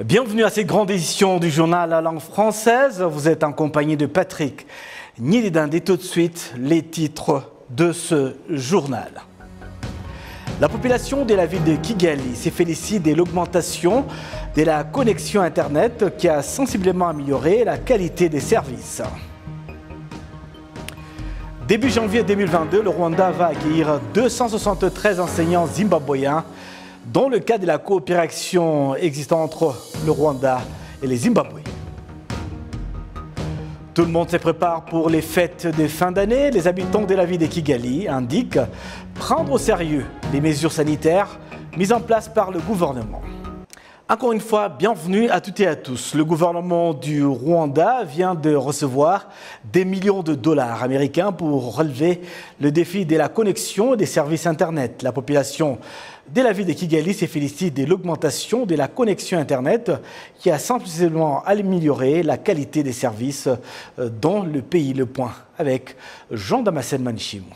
Bienvenue à cette grande édition du journal à langue française. Vous êtes en compagnie de Patrick Nilidande. Et tout de suite, les titres de ce journal. La population de la ville de Kigali s'est félicite de l'augmentation de la connexion Internet qui a sensiblement amélioré la qualité des services. Début janvier 2022, le Rwanda va accueillir 273 enseignants zimbabwéens dans le cadre de la coopération existant entre le Rwanda et les Zimbabwe. Tout le monde se prépare pour les fêtes de fin d'année. Les habitants de la ville de Kigali indiquent prendre au sérieux les mesures sanitaires mises en place par le gouvernement. Encore une fois, bienvenue à toutes et à tous. Le gouvernement du Rwanda vient de recevoir des millions de dollars américains pour relever le défi de la connexion et des services Internet. La population de la ville de Kigali s'est félicite de l'augmentation de la connexion Internet qui a sensiblement amélioré la qualité des services dans le pays. Le point avec Jean Damascène Manichimou.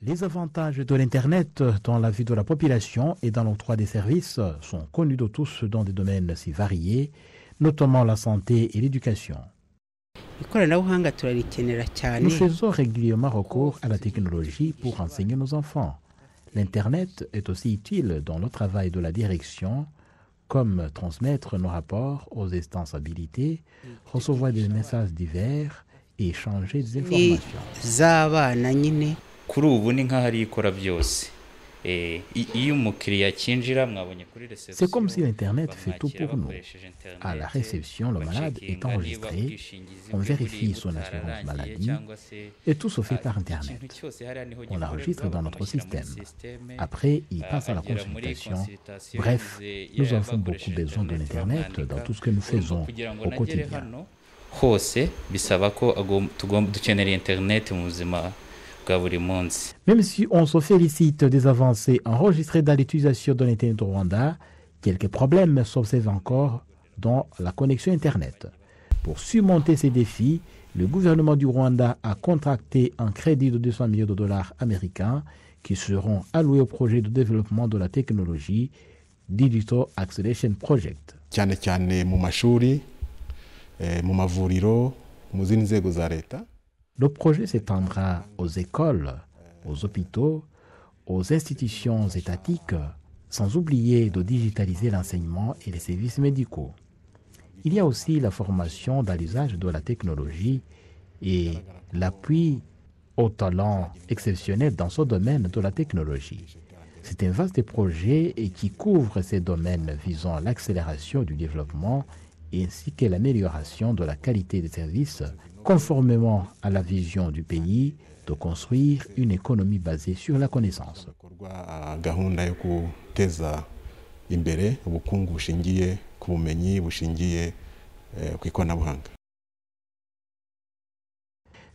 Les avantages de l'Internet dans la vie de la population et dans l'octroi des services sont connus de tous dans des domaines si variés, notamment la santé et l'éducation. Nous faisons régulièrement recours à la technologie pour enseigner nos enfants. L'Internet est aussi utile dans le travail de la direction, comme transmettre nos rapports aux instances habilitées, recevoir des messages divers et échanger des informations. C'est comme si l'Internet fait tout pour nous. À la réception, le malade est enregistré, on vérifie son assurance maladie et tout se fait par Internet. On l'enregistre dans notre système. Après, il passe à la consultation. Bref, nous avons beaucoup besoin de l'Internet dans tout ce que nous faisons au quotidien. Même si on se félicite des avancées enregistrées dans l'utilisation de l'Internet au Rwanda, quelques problèmes s'observent encore dans la connexion Internet. Pour surmonter ces défis, le gouvernement du Rwanda a contracté un crédit de 200 millions de dollars américains qui seront alloués au projet de développement de la technologie Digital Acceleration Project. Le projet s'étendra aux écoles, aux hôpitaux, aux institutions étatiques, sans oublier de digitaliser l'enseignement et les services médicaux. Il y a aussi la formation dans l'usage de la technologie et l'appui aux talents exceptionnels dans ce domaine de la technologie. C'est un vaste projet qui couvre ces domaines visant l'accélération du développement ainsi que l'amélioration de la qualité des services, conformément à la vision du pays de construire une économie basée sur la connaissance.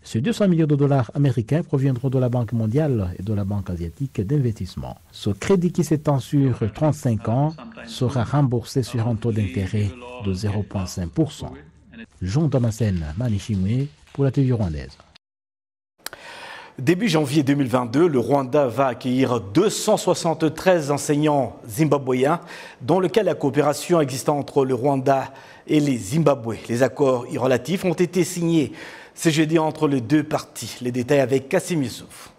Ces 200 millions de dollars américains proviendront de la Banque mondiale et de la Banque asiatique d'investissement. Ce crédit qui s'étend sur 35 ans sera remboursé sur un taux d'intérêt de 0,5%. Jean Damascène Manichimou pour la TV rwandaise. Début janvier 2022, le Rwanda va accueillir 273 enseignants zimbabwéens dans le cadre de la coopération existant entre le Rwanda et les Zimbabwe. Les accords relatifs ont été signés ce jeudi entre les deux parties. Les détails avec Kassim Youssouf.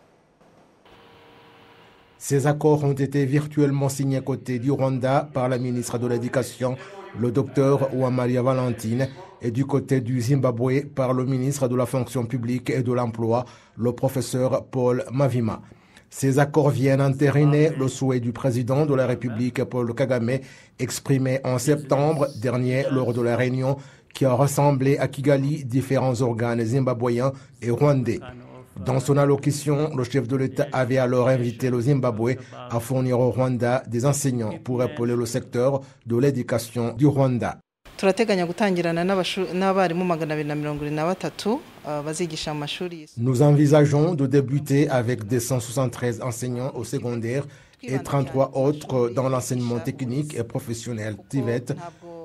Ces accords ont été virtuellement signés à côté du Rwanda par la ministre de l'Éducation, le docteur Uwamariya Valentine, et du côté du Zimbabwe par le ministre de la Fonction publique et de l'Emploi, le professeur Paul Mavima. Ces accords viennent entériner le souhait du président de la République, Paul Kagame, exprimé en septembre dernier lors de la réunion qui a rassemblé à Kigali différents organes zimbabwéens et rwandais. Dans son allocution, le chef de l'État avait alors invité le Zimbabwe à fournir au Rwanda des enseignants pour épauler le secteur de l'éducation du Rwanda. Nous envisageons de débuter avec 273 enseignants au secondaire et 33 autres dans l'enseignement technique et professionnel TVET.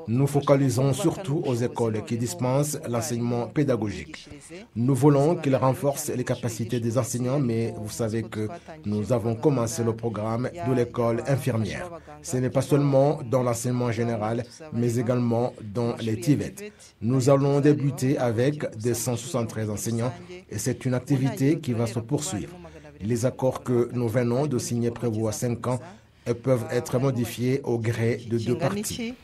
Nous focalisons surtout aux écoles qui dispensent l'enseignement pédagogique. Nous voulons qu'ils renforcent les capacités des enseignants, mais vous savez que nous avons commencé le programme de l'école infirmière. Ce n'est pas seulement dans l'enseignement général, mais également dans les TVET. Nous allons débuter avec des 173 enseignants et c'est une activité qui va se poursuivre. Les accords que nous venons de signer prévoient 5 ans et peuvent être modifiés au gré de deux parties.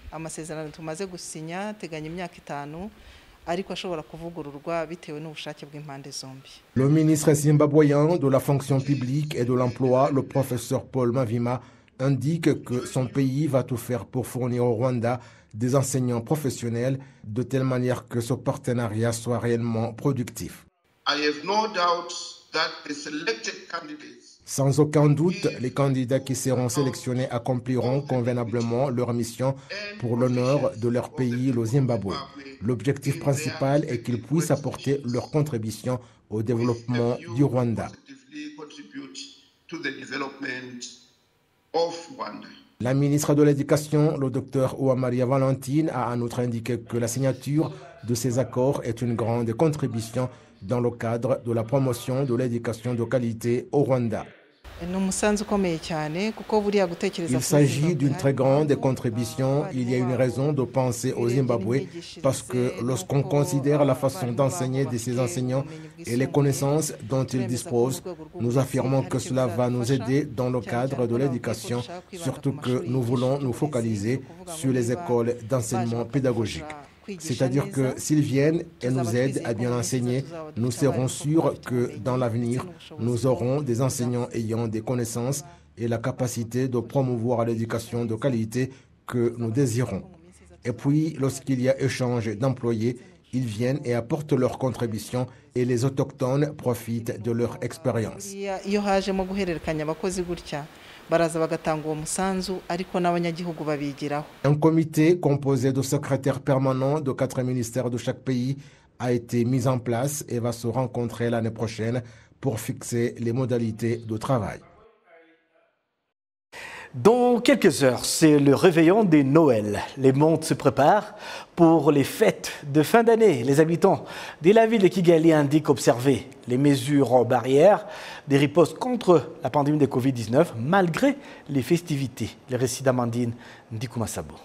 Le ministre zimbabwéen de la fonction publique et de l'emploi, le professeur Paul Mavima, indique que son pays va tout faire pour fournir au Rwanda des enseignants professionnels de telle manière que ce partenariat soit réellement productif. Sans aucun doute, les candidats qui seront sélectionnés accompliront convenablement leur mission pour l'honneur de leur pays, le Zimbabwe. L'objectif principal est qu'ils puissent apporter leur contribution au développement du Rwanda. La ministre de l'Éducation, le docteur Uwamariya Valentine, a en outre indiqué que la signature de ces accords est une grande contribution dans le cadre de la promotion de l'éducation de qualité au Rwanda. Il s'agit d'une très grande contribution. Il y a une raison de penser au Zimbabwe parce que lorsqu'on considère la façon d'enseigner de ces enseignants et les connaissances dont ils disposent, nous affirmons que cela va nous aider dans le cadre de l'éducation, surtout que nous voulons nous focaliser sur les écoles d'enseignement pédagogique. C'est-à-dire que s'ils viennent et nous aident à bien enseigner, nous serons sûrs que dans l'avenir, nous aurons des enseignants ayant des connaissances et la capacité de promouvoir l'éducation de qualité que nous désirons. Et puis, lorsqu'il y a échange d'employés, ils viennent et apportent leur contribution et les autochtones profitent de leur expérience. Un comité composé de secrétaires permanents de 4 ministères de chaque pays a été mis en place et va se rencontrer l'année prochaine pour fixer les modalités de travail. Dans quelques heures, c'est le réveillon de Noël. Les mondes se préparent pour les fêtes de fin d'année. Les habitants de la ville de Kigali indiquent observer les mesures barrières des ripostes contre la pandémie de Covid-19 malgré les festivités. Les récits d'Amandine Ndikumasabo.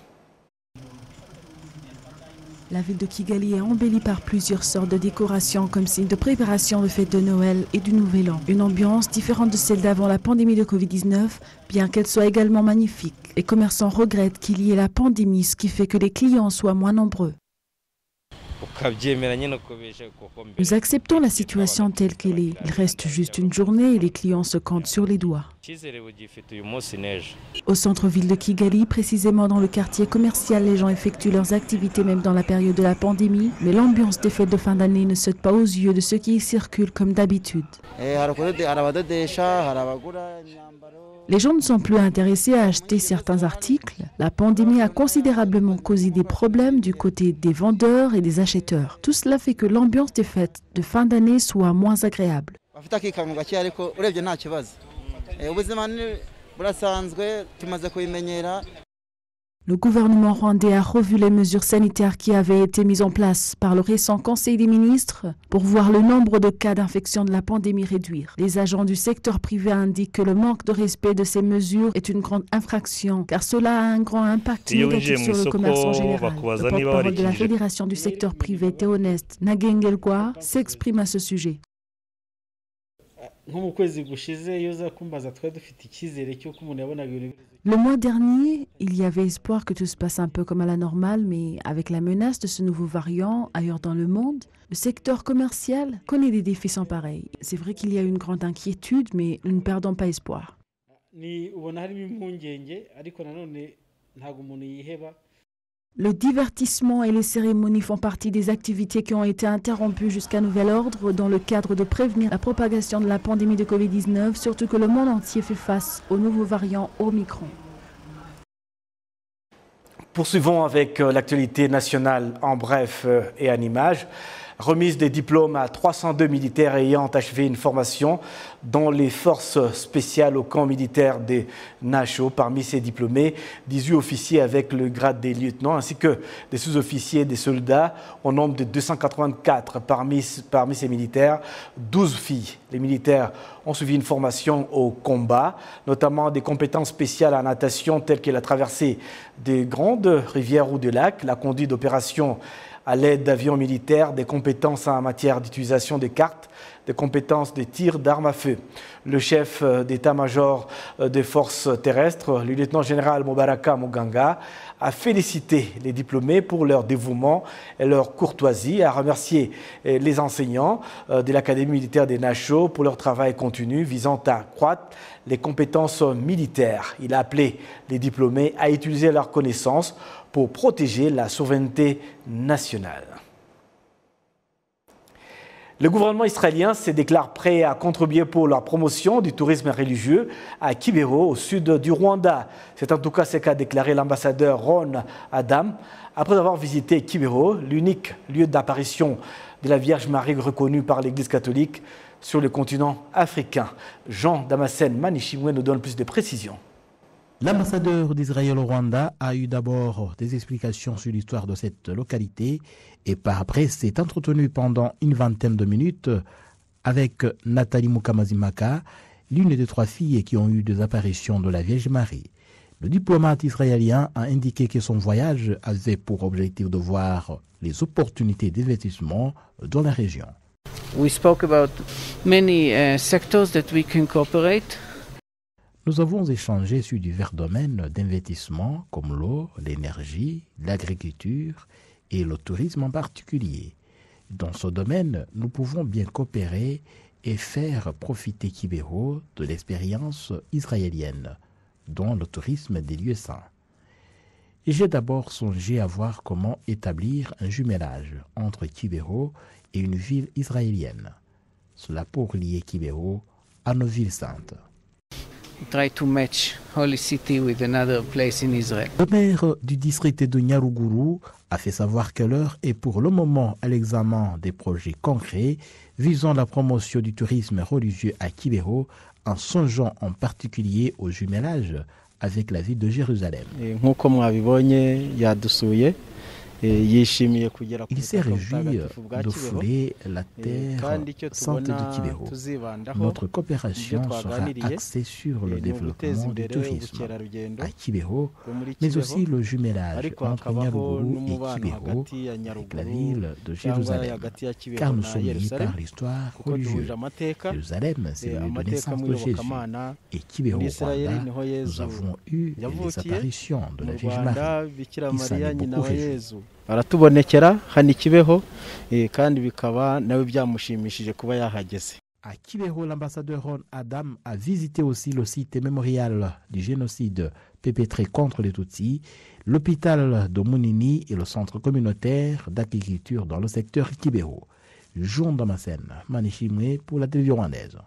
La ville de Kigali est embellie par plusieurs sortes de décorations comme signe de préparation de fêtes de Noël et du Nouvel An. Une ambiance différente de celle d'avant la pandémie de Covid-19, bien qu'elle soit également magnifique. Les commerçants regrettent qu'il y ait la pandémie, ce qui fait que les clients soient moins nombreux. Nous acceptons la situation telle qu'elle est. Il reste juste une journée et les clients se comptent sur les doigts. Au centre-ville de Kigali, précisément dans le quartier commercial, les gens effectuent leurs activités même dans la période de la pandémie, mais l'ambiance des fêtes de fin d'année ne saute pas aux yeux de ceux qui y circulent comme d'habitude. Les gens ne sont plus intéressés à acheter certains articles. La pandémie a considérablement causé des problèmes du côté des vendeurs et des acheteurs. Tout cela fait que l'ambiance des fêtes de fin d'année soit moins agréable. Le gouvernement rwandais a revu les mesures sanitaires qui avaient été mises en place par le récent Conseil des ministres pour voir le nombre de cas d'infection de la pandémie réduire. Les agents du secteur privé indiquent que le manque de respect de ces mesures est une grande infraction car cela a un grand impact négatif sur le commerce en général. Le porte-parole de la Fédération du secteur privé, Théoneste Nagengelgwa, s'exprime à ce sujet. Le mois dernier, il y avait espoir que tout se passe un peu comme à la normale, mais avec la menace de ce nouveau variant ailleurs dans le monde, le secteur commercial connaît des défis sans pareil. C'est vrai qu'il y a une grande inquiétude, mais nous ne perdons pas espoir. Le divertissement et les cérémonies font partie des activités qui ont été interrompues jusqu'à nouvel ordre dans le cadre de prévenir la propagation de la pandémie de Covid-19, surtout que le monde entier fait face au nouveau variant Omicron. Poursuivons avec l'actualité nationale en bref et en images. Remise des diplômes à 302 militaires ayant achevé une formation dans les forces spéciales au camp militaire des Nacho. Parmi ces diplômés, 18 officiers avec le grade des lieutenants ainsi que des sous-officiers et des soldats au nombre de 284. Parmi ces militaires, 12 filles. Les militaires ont suivi une formation au combat, notamment des compétences spéciales en natation telles que la traversée des grandes rivières ou de lacs, la conduite d'opérations à l'aide d'avions militaires, des compétences en matière d'utilisation des cartes, des compétences de tir d'armes à feu. Le chef d'état-major des forces terrestres, le lieutenant-général Mobaraka Muganga, a félicité les diplômés pour leur dévouement et leur courtoisie, a remercié les enseignants de l'Académie militaire des Nacho pour leur travail continu visant à accroître les compétences militaires. Il a appelé les diplômés à utiliser leurs connaissances pour protéger la souveraineté nationale. Le gouvernement israélien se déclare prêt à contribuer pour la promotion du tourisme religieux à Kibero, au sud du Rwanda. C'est en tout cas ce qu'a déclaré l'ambassadeur Ron Adam après avoir visité Kibero, l'unique lieu d'apparition de la Vierge Marie reconnue par l'Église catholique sur le continent africain. Jean Damascène Manichimwe nous donne plus de précisions. L'ambassadeur d'Israël au Rwanda a eu d'abord des explications sur l'histoire de cette localité et par après s'est entretenu pendant une vingtaine de minutes avec Nathalie Mukamazimaka, l'une des 3 filles qui ont eu des apparitions de la Vierge Marie. Le diplomate israélien a indiqué que son voyage avait pour objectif de voir les opportunités d'investissement dans la région. We spoke about many sectors that we can cooperate. Nous avons échangé sur divers domaines d'investissement comme l'eau, l'énergie, l'agriculture et le tourisme en particulier. Dans ce domaine, nous pouvons bien coopérer et faire profiter Kibero de l'expérience israélienne, dont le tourisme des lieux saints. J'ai d'abord songé à voir comment établir un jumelage entre Kibero et une ville israélienne. Cela pour lier Kibero à nos villes saintes. Try to match Holy City with another place in Israel. Le maire du district de Nyaruguru a fait savoir que l'heure est pour le moment à l'examen des projets concrets visant la promotion du tourisme religieux à Kibero, en songeant en particulier au jumelage avec la ville de Jérusalem. Il s'est réjoui de fouler la terre sainte de Kibero. Notre coopération sera axée sur le développement du tourisme à Kibero, mais aussi le jumelage entre Nyaruguru et Kibero avec la ville de Jérusalem, car nous sommes liés par l'histoire religieuse. Jérusalem, c'est le lieu de naissance de Jésus, et Kibero, Rwanda, nous avons eu les apparitions de la Vierge Marie. Il s'en est beaucoup réjoui. Aratubonekera hano Kibeho kandi bikaba nawe byamushimishije kuba yahageze. À Kibero, l'ambassadeur Ron Adam a visité aussi le site mémorial du génocide perpétré contre les Tutsis, l'hôpital de Munini et le centre communautaire d'agriculture dans le secteur Kibero. Jean Damascène Manichimwe pour la télévision rwandaise.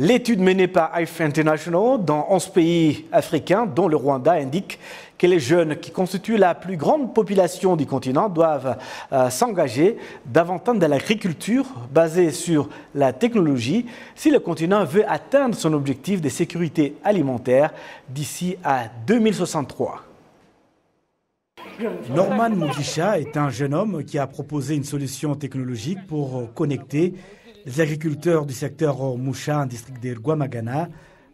L'étude menée par IFE International dans 11 pays africains, dont le Rwanda, indique que les jeunes qui constituent la plus grande population du continent doivent s'engager davantage dans l'agriculture basée sur la technologie si le continent veut atteindre son objectif de sécurité alimentaire d'ici à 2063. Norman Mugisha est un jeune homme qui a proposé une solution technologique pour connecter les agriculteurs du secteur Musha, en district de Rwamagana,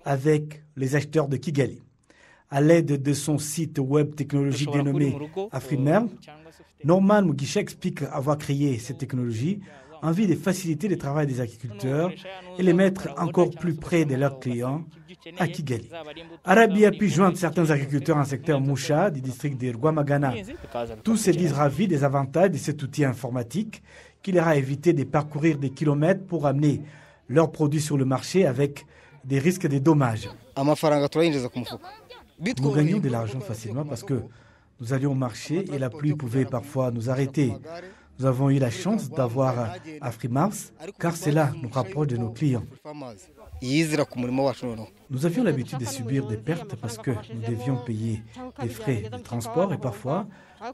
avec les acheteurs de Kigali. À l'aide de son site web technologique dénommé Afrimer, Norman Mugisha explique avoir créé cette technologie en vue de faciliter le travail des agriculteurs et les mettre encore plus près de leurs clients à Kigali. Arabi a pu joindre certains agriculteurs en secteur Musha du district de Rwamagana. Tous se disent ravis des avantages de cet outil informatique qui leur a évité de parcourir des kilomètres pour amener leurs produits sur le marché avec des risques de dommages. Nous gagnions de l'argent facilement parce que nous allions au marché et la pluie pouvait parfois nous arrêter. Nous avons eu la chance d'avoir Afrimars, car cela nous rapproche de nos clients. Nous avions l'habitude de subir des pertes parce que nous devions payer des frais de transport et parfois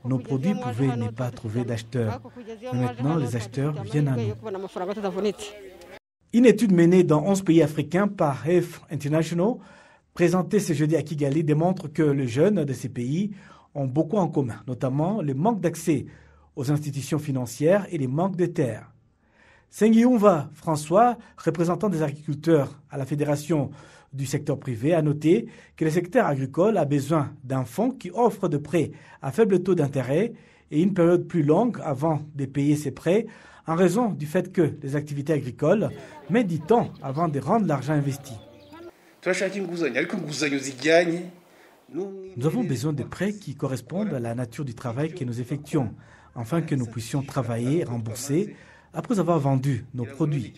nos produits pouvaient ne pas trouver d'acheteurs. Mais maintenant, les acheteurs viennent à nous. Une étude menée dans 11 pays africains par Health International, présentée ce jeudi à Kigali, démontre que les jeunes de ces pays ont beaucoup en commun, notamment le manque d'accès aux institutions financières et les manques de terres. Sengiumva François, représentant des agriculteurs à la Fédération du secteur privé, a noté que le secteur agricole a besoin d'un fonds qui offre de prêts à faible taux d'intérêt et une période plus longue avant de payer ses prêts en raison du fait que les activités agricoles mettent du temps avant de rendre l'argent investi. Nous avons besoin de prêts qui correspondent à la nature du travail que nous effectuons, afin que nous puissions travailler et rembourser après avoir vendu nos produits.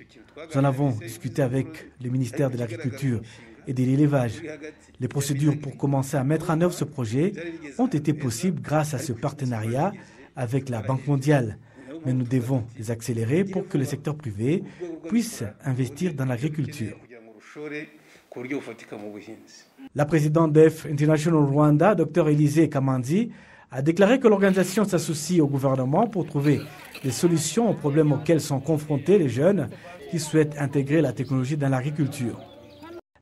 Nous en avons discuté avec le ministère de l'Agriculture et de l'Élevage. Les procédures pour commencer à mettre en œuvre ce projet ont été possibles grâce à ce partenariat avec la Banque mondiale. Mais nous devons les accélérer pour que le secteur privé puisse investir dans l'agriculture. La présidente d'EF International Rwanda, Dr Élisée Kamanzi, a déclaré que l'organisation s'associe au gouvernement pour trouver des solutions aux problèmes auxquels sont confrontés les jeunes qui souhaitent intégrer la technologie dans l'agriculture.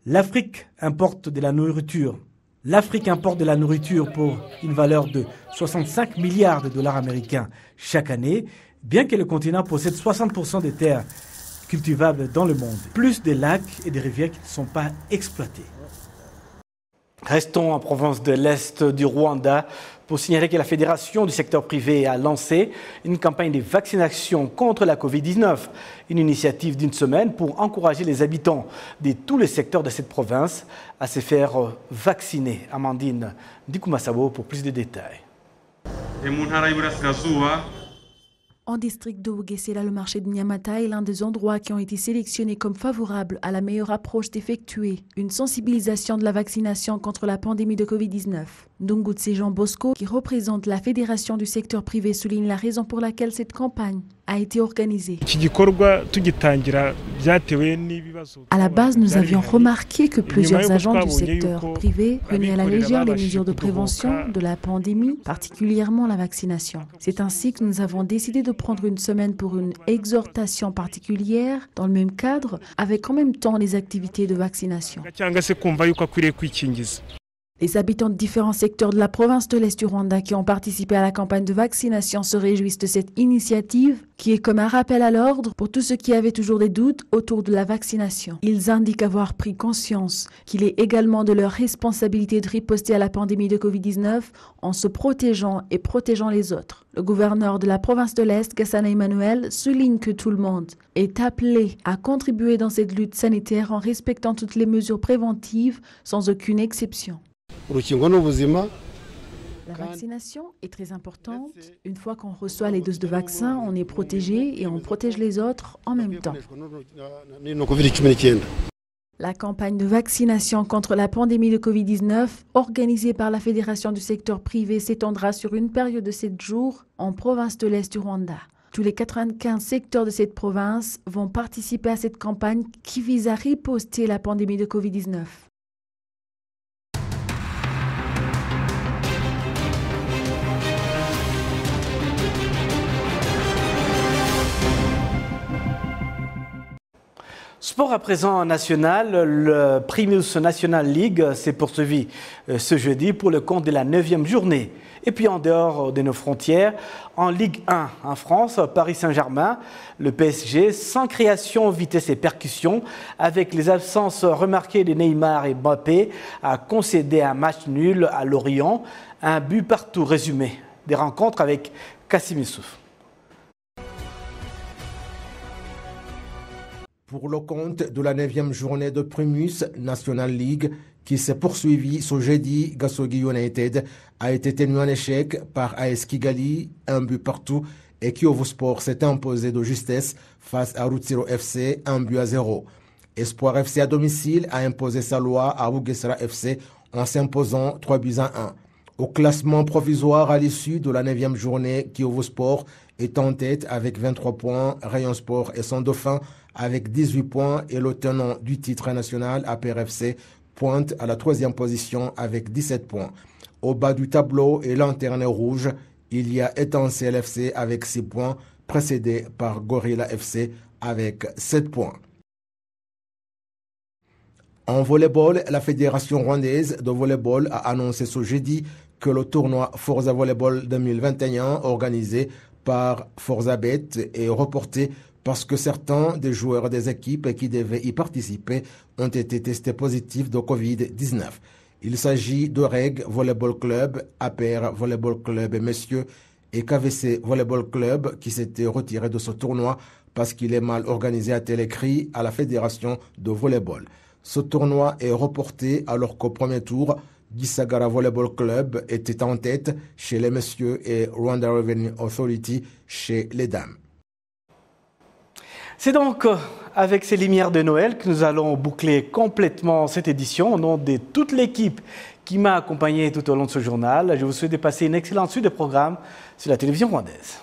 L'Afrique importe de la nourriture. L'Afrique importe de la nourriture pour une valeur de 65 milliards de dollars américains chaque année, bien que le continent possède 60% des terres cultivables dans le monde. Plus de lacs et de rivières qui ne sont pas exploités. Restons en province de l'Est du Rwanda pour signaler que la Fédération du secteur privé a lancé une campagne de vaccination contre la Covid-19, une initiative d'une semaine pour encourager les habitants de tous les secteurs de cette province à se faire vacciner. Amandine Dikumasabo pour plus de détails. En district de Bugesera, le marché de Nyamata est l'un des endroits qui ont été sélectionnés comme favorables à la meilleure approche d'effectuer une sensibilisation de la vaccination contre la pandémie de Covid-19. Ndungutse Jean Bosco, qui représente la Fédération du secteur privé, souligne la raison pour laquelle cette campagne a été organisée. À la base, nous avions remarqué que plusieurs agents du secteur privé prenaient à la légère les mesures de prévention de la pandémie, particulièrement la vaccination. C'est ainsi que nous avons décidé de prendre une semaine pour une exhortation particulière dans le même cadre, avec en même temps les activités de vaccination. Les habitants de différents secteurs de la province de l'Est du Rwanda qui ont participé à la campagne de vaccination se réjouissent de cette initiative qui est comme un rappel à l'ordre pour tous ceux qui avaient toujours des doutes autour de la vaccination. Ils indiquent avoir pris conscience qu'il est également de leur responsabilité de riposter à la pandémie de Covid-19 en se protégeant et protégeant les autres. Le gouverneur de la province de l'Est, Gassana Emmanuel, souligne que tout le monde est appelé à contribuer dans cette lutte sanitaire en respectant toutes les mesures préventives sans aucune exception. La vaccination est très importante. Une fois qu'on reçoit les doses de vaccin, on est protégé et on protège les autres en même temps. La campagne de vaccination contre la pandémie de Covid-19, organisée par la Fédération du secteur privé, s'étendra sur une période de 7 jours en province de l'Est du Rwanda. Tous les 95 secteurs de cette province vont participer à cette campagne qui vise à riposter la pandémie de Covid-19. Sport à présent national, le Primus National League s'est poursuivi ce jeudi pour le compte de la 9e journée. Et puis en dehors de nos frontières, en Ligue 1 en France, Paris Saint-Germain, le PSG, sans création, vitesse et percussion, avec les absences remarquées de Neymar et Mbappé, a concédé un match nul à Lorient, un but partout résumé. Des rencontres avec Kassim Youssouf. Pour le compte de la 9e journée de Primus National League qui s'est poursuivie ce jeudi, Gasogi United a été tenu en échec par AS Kigali, un but partout, et Kiyovu Sport s'est imposé de justesse face à Rutsiro FC, 1-0. Espoir FC à domicile a imposé sa loi à Bugesera FC en s'imposant 3-1. Au classement provisoire à l'issue de la 9e journée, Kiyovu Sport est en tête avec 23 points, Rayon Sport et son dauphin avec 18 points et le tenant du titre national, APR FC, pointe à la 3e position avec 17 points. Au bas du tableau et lanterne rouge, il y a Étincelle FC avec 6 points, précédé par Gorilla FC avec 7 points. En volleyball, la Fédération rwandaise de volleyball a annoncé ce jeudi que le tournoi Forza Volleyball 2021 organisé par Forzabet est reporté parce que certains des joueurs des équipes qui devaient y participer ont été testés positifs de Covid-19. Il s'agit de REG Volleyball Club, APR Volleyball Club Messieurs et KVC Volleyball Club qui s'étaient retirés de ce tournoi parce qu'il est mal organisé, a-t-elle écrit à la Fédération de volleyball. Ce tournoi est reporté alors qu'au premier tour, Gisagara Volleyball Club était en tête chez les messieurs et Rwanda Revenue Authority chez les dames. C'est donc avec ces lumières de Noël que nous allons boucler complètement cette édition au nom de toute l'équipe qui m'a accompagné tout au long de ce journal. Je vous souhaite de passer une excellente suite de programmes sur la télévision rwandaise.